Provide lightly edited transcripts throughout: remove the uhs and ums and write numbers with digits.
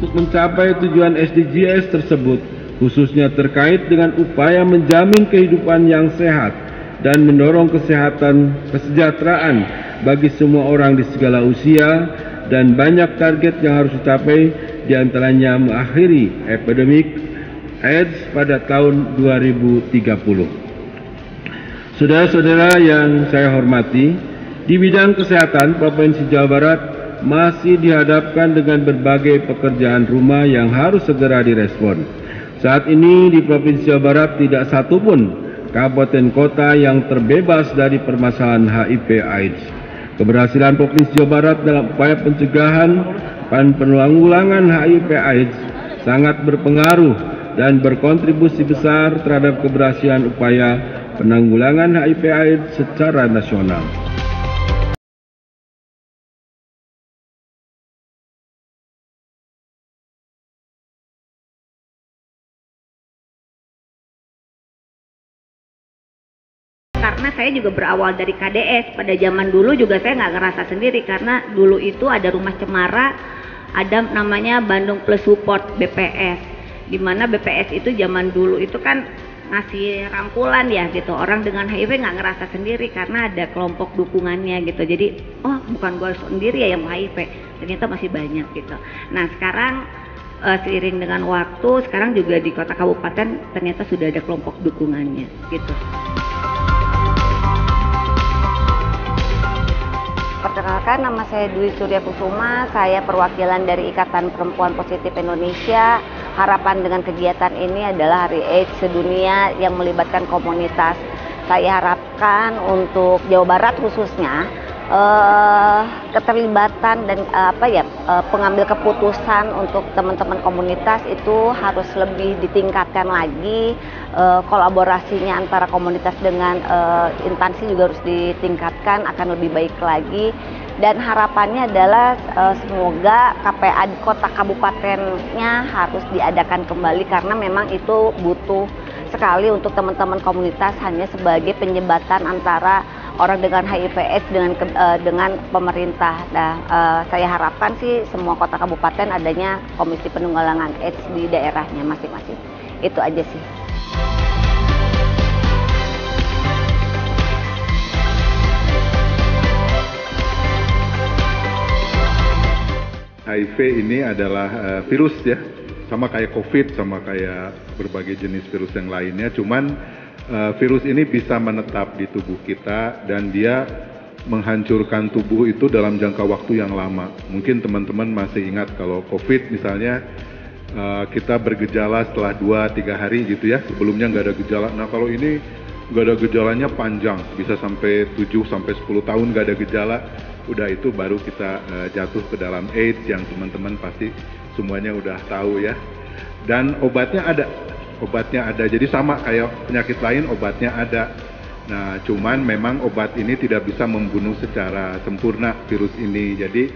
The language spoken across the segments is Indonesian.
untuk mencapai tujuan SDGs tersebut, khususnya terkait dengan upaya menjamin kehidupan yang sehat dan mendorong kesejahteraan bagi semua orang di segala usia, dan banyak target yang harus dicapai, diantaranya mengakhiri epidemik AIDS pada tahun 2030. Saudara-saudara yang saya hormati, di bidang kesehatan, Provinsi Jawa Barat masih dihadapkan dengan berbagai pekerjaan rumah yang harus segera direspon. Saat ini di Provinsi Jawa Barat tidak satupun kabupaten kota yang terbebas dari permasalahan HIV/AIDS. Keberhasilan Provinsi Jawa Barat dalam upaya pencegahan dan penanggulangan HIV/AIDS sangat berpengaruh dan berkontribusi besar terhadap keberhasilan upaya penanggulangan HIV/AIDS secara nasional. Karena saya juga berawal dari KDS, pada zaman dulu juga saya nggak ngerasa sendiri, karena dulu itu ada rumah cemara, ada namanya Bandung Plus Support BPS, dimana BPS itu zaman dulu itu kan ngasih rangkulan ya gitu, orang dengan HIV nggak ngerasa sendiri karena ada kelompok dukungannya gitu. Jadi oh bukan gue sendiri ya yang HIV, ternyata masih banyak gitu. Nah sekarang seiring dengan waktu, sekarang juga di kota kabupaten ternyata sudah ada kelompok dukungannya gitu. Perkenalkan, nama saya Dwi Surya Kusuma, saya perwakilan dari Ikatan Perempuan Positif Indonesia. Harapan dengan kegiatan ini adalah Hari AIDS Sedunia yang melibatkan komunitas. Saya harapkan untuk Jawa Barat khususnya keterlibatan dan pengambil keputusan untuk teman-teman komunitas itu harus lebih ditingkatkan lagi, kolaborasinya antara komunitas dengan instansi juga harus ditingkatkan, akan lebih baik lagi. Dan harapannya adalah semoga KPA di kota kabupatennya harus diadakan kembali, karena memang itu butuh sekali untuk teman-teman komunitas, hanya sebagai penjembatan antara orang dengan HIV/AIDS dengan pemerintah. Nah, saya harapkan sih semua kota kabupaten adanya komisi penanggulangan AIDS di daerahnya masing-masing. Itu aja sih. HIV ini adalah virus ya, sama kayak COVID, sama kayak berbagai jenis virus yang lainnya, cuman virus ini bisa menetap di tubuh kita dan dia menghancurkan tubuh itu dalam jangka waktu yang lama. Mungkin teman-teman masih ingat kalau COVID misalnya kita bergejala setelah 2-3 hari gitu ya, sebelumnya nggak ada gejala. Nah kalau ini nggak ada gejalanya panjang, bisa sampai 7-10 tahun nggak ada gejala. Udah itu baru kita jatuh ke dalam AIDS yang teman-teman pasti semuanya udah tahu ya. Dan obatnya ada, jadi sama kayak penyakit lain obatnya ada. Nah cuman memang obat ini tidak bisa membunuh secara sempurna virus ini. Jadi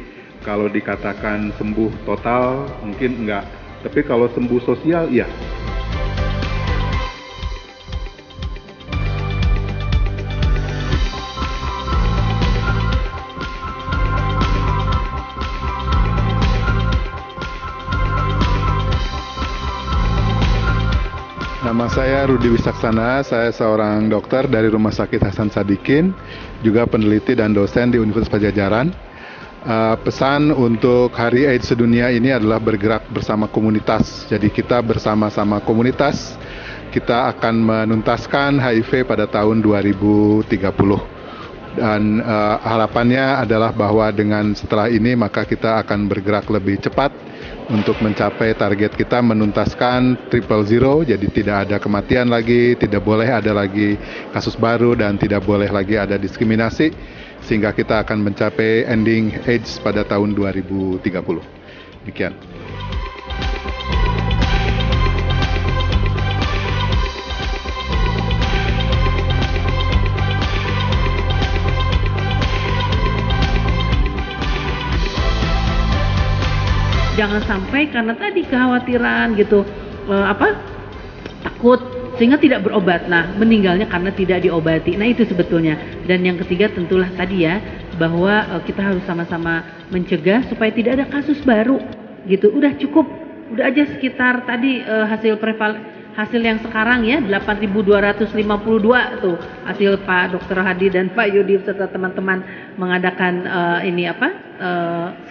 kalau dikatakan sembuh total mungkin enggak, tapi kalau sembuh sosial iya. Nama saya Rudi Wisaksana, saya seorang dokter dari Rumah Sakit Hasan Sadikin, juga peneliti dan dosen di Universitas Pajajaran. Pesan untuk Hari AIDS Sedunia ini adalah bergerak bersama komunitas. Jadi kita bersama-sama komunitas, kita akan menuntaskan HIV pada tahun 2030. Dan harapannya adalah bahwa dengan setelah ini maka kita akan bergerak lebih cepat untuk mencapai target kita menuntaskan 000, jadi tidak ada kematian lagi, tidak boleh ada lagi kasus baru, dan tidak boleh lagi ada diskriminasi, sehingga kita akan mencapai ending AIDS pada tahun 2030. Demikian. Jangan sampai karena tadi kekhawatiran gitu, takut sehingga tidak berobat. Nah, meninggalnya karena tidak diobati. Nah, itu sebetulnya. Dan yang ketiga tentulah tadi ya, bahwa kita harus sama-sama mencegah supaya tidak ada kasus baru gitu. Udah cukup, udah aja sekitar tadi hasil yang sekarang ya 8.252 tuh hasil Pak Dr. Hadi dan Pak Yudi serta teman-teman mengadakan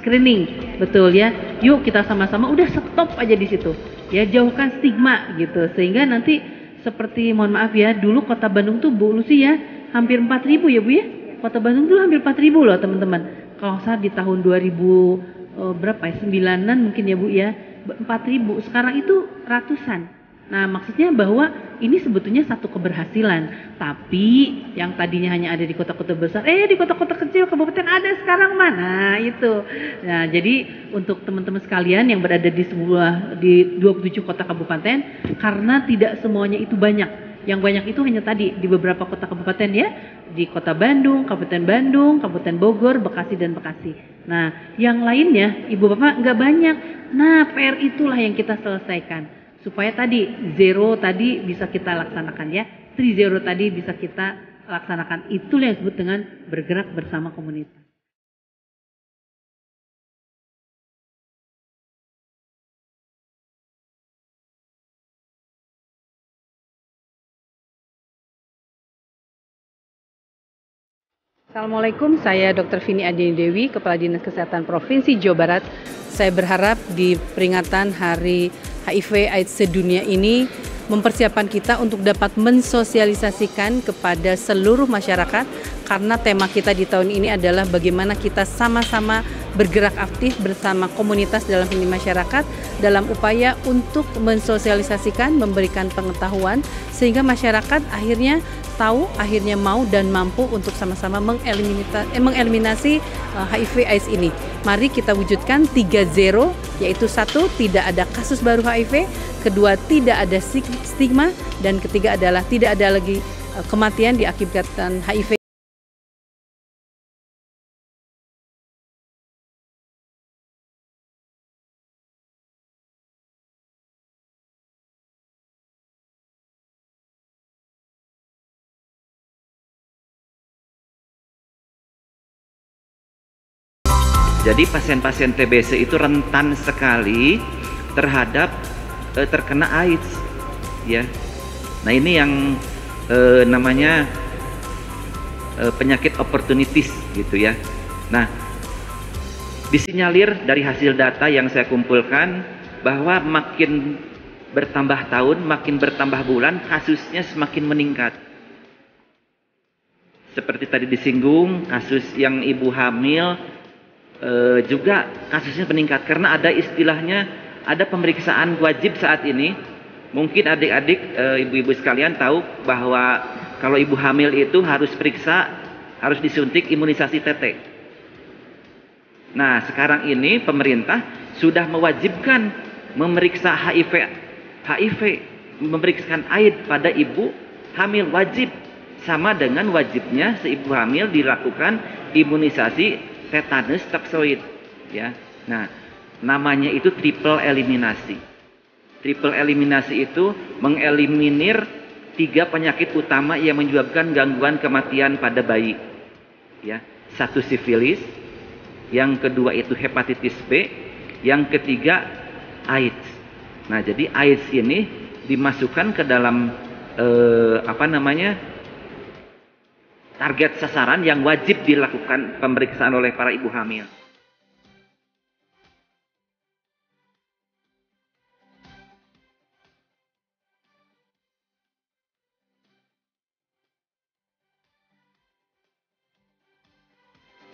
screening, betul ya. Yuk kita sama-sama udah stop aja di situ ya, jauhkan stigma gitu, sehingga nanti seperti mohon maaf ya, dulu Kota Bandung tuh Bu Lucy ya hampir 4.000 ya Bu ya, Kota Bandung tuh hampir 4.000 loh teman-teman. Kalau saya di tahun 2000 berapa ya, 9-an mungkin ya Bu ya, 4.000, sekarang itu ratusan. Nah, maksudnya bahwa ini sebetulnya satu keberhasilan, tapi yang tadinya hanya ada di kota-kota besar, di kota-kota kecil, kabupaten ada sekarang mana itu. Nah, jadi untuk teman-teman sekalian yang berada di 27 kota kabupaten, karena tidak semuanya itu banyak. Yang banyak itu hanya tadi di beberapa kota kabupaten ya, di Kota Bandung, Kabupaten Bogor, Bekasi dan Bekasi. Nah, yang lainnya Ibu Bapak nggak banyak. Nah, PR itulah yang kita selesaikan. Supaya tadi zero tadi bisa kita laksanakan ya, 3-0 tadi bisa kita laksanakan. Itulah yang disebut dengan bergerak bersama komunitas. Assalamualaikum, saya Dr. Vini Adiani Dewi, Kepala Dinas Kesehatan Provinsi Jawa Barat. Saya berharap di peringatan Hari HIV AIDS sedunia ini mempersiapkan kita untuk dapat mensosialisasikan kepada seluruh masyarakat, karena tema kita di tahun ini adalah bagaimana kita sama-sama bergerak aktif bersama komunitas dalam ini masyarakat dalam upaya untuk mensosialisasikan, memberikan pengetahuan sehingga masyarakat akhirnya tahu, akhirnya mau dan mampu untuk sama-sama mengeliminasi HIV AIDS ini. Mari kita wujudkan 3-0, yaitu 1, tidak ada kasus baru HIV, kedua, tidak ada stigma, dan ketiga adalah tidak ada lagi kematian diakibatkan HIV. Jadi pasien-pasien TBC itu rentan sekali terhadap terkena AIDS, ya. Nah ini yang namanya penyakit opportunities gitu ya. Nah disinyalir dari hasil data yang saya kumpulkan bahwa makin bertambah tahun, makin bertambah bulan, kasusnya semakin meningkat. Seperti tadi disinggung, kasus yang ibu hamil juga kasusnya meningkat karena ada istilahnya, ada pemeriksaan wajib saat ini. Mungkin adik-adik, ibu-ibu sekalian tahu bahwa kalau ibu hamil itu harus disuntik imunisasi TT. Nah, sekarang ini pemerintah sudah mewajibkan memeriksa HIV, memeriksakan AIDS pada ibu hamil, wajib. Sama dengan wajibnya seibu hamil dilakukan imunisasi tetanus toksoid, ya. Nah, namanya itu triple eliminasi. Triple eliminasi itu mengeliminir 3 penyakit utama yang menyebabkan gangguan kematian pada bayi. Ya, 1 sifilis, yang kedua itu hepatitis B, yang ketiga AIDS. Nah, jadi AIDS ini dimasukkan ke dalam target sasaran yang wajib dilakukan pemeriksaan oleh para ibu hamil.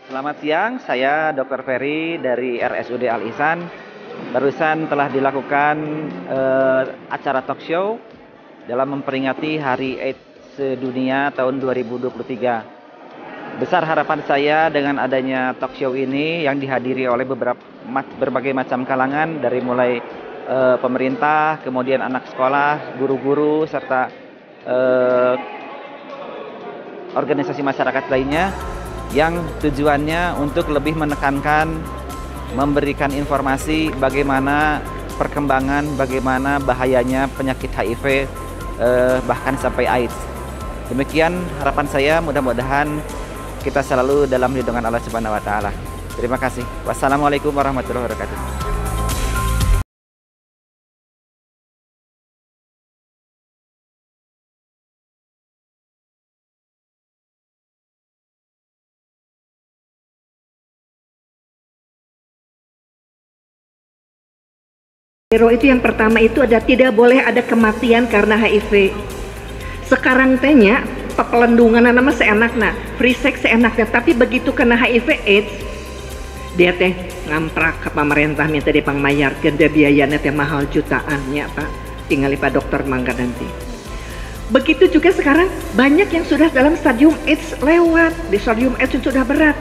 Selamat siang, saya Dr. Ferry dari RSUD Al Ihsan. Barusan telah dilakukan acara talk show dalam memperingati Hari AIDS Sedunia tahun 2023. Besar harapan saya dengan adanya talk show ini yang dihadiri oleh berbagai macam kalangan, dari mulai pemerintah, kemudian anak sekolah, guru-guru, serta organisasi masyarakat lainnya, yang tujuannya untuk lebih menekankan, memberikan informasi bagaimana perkembangan, bagaimana bahayanya penyakit HIV, bahkan sampai AIDS. Demikian harapan saya, mudah-mudahan kita selalu dalam lindungan Allah Subhanahu wa taala. Terima kasih. Wassalamualaikum warahmatullahi wabarakatuh. Zero itu yang pertama itu ada tidak boleh ada kematian karena HIV. Sekarang tehnya pelendungan nama seenaknya, free sex seenaknya, tapi begitu kena HIV AIDS, dia teh ngamprak ke pemerintah minta dipangmayarkeun, dia biayanya teh mahal jutaannya Pak. Tinggal Pak Dokter mangga nanti. Begitu juga sekarang banyak yang sudah dalam stadium AIDS lewat, di stadium AIDS yang sudah berat.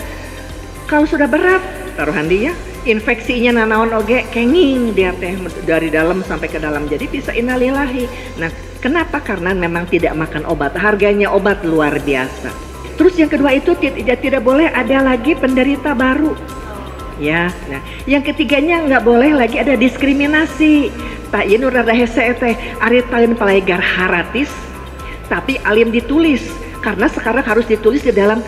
Kalau sudah berat, taruhan dia, infeksinya nanaon oge kenging dia teh dari dalam sampai ke dalam, jadi bisa innalillahi. Nah, kenapa? Karena memang tidak makan obat, harganya obat luar biasa. Terus yang kedua itu tidak boleh ada lagi penderita baru. Ya, nah, yang ketiganya nggak boleh lagi ada diskriminasi. Tak ieu nu rada hese teh ari talin palegar haratis, tapi alim ditulis karena sekarang harus ditulis di dalam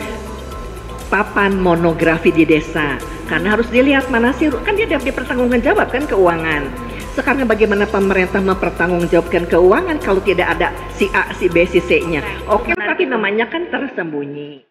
papan monografi di desa karena harus dilihat mana sih kan dia dipertanggungjawabkan keuangan. Sekarang bagaimana pemerintah mempertanggungjawabkan keuangan kalau tidak ada si A, si B, si C-nya? Oke, tapi namanya kan tersembunyi.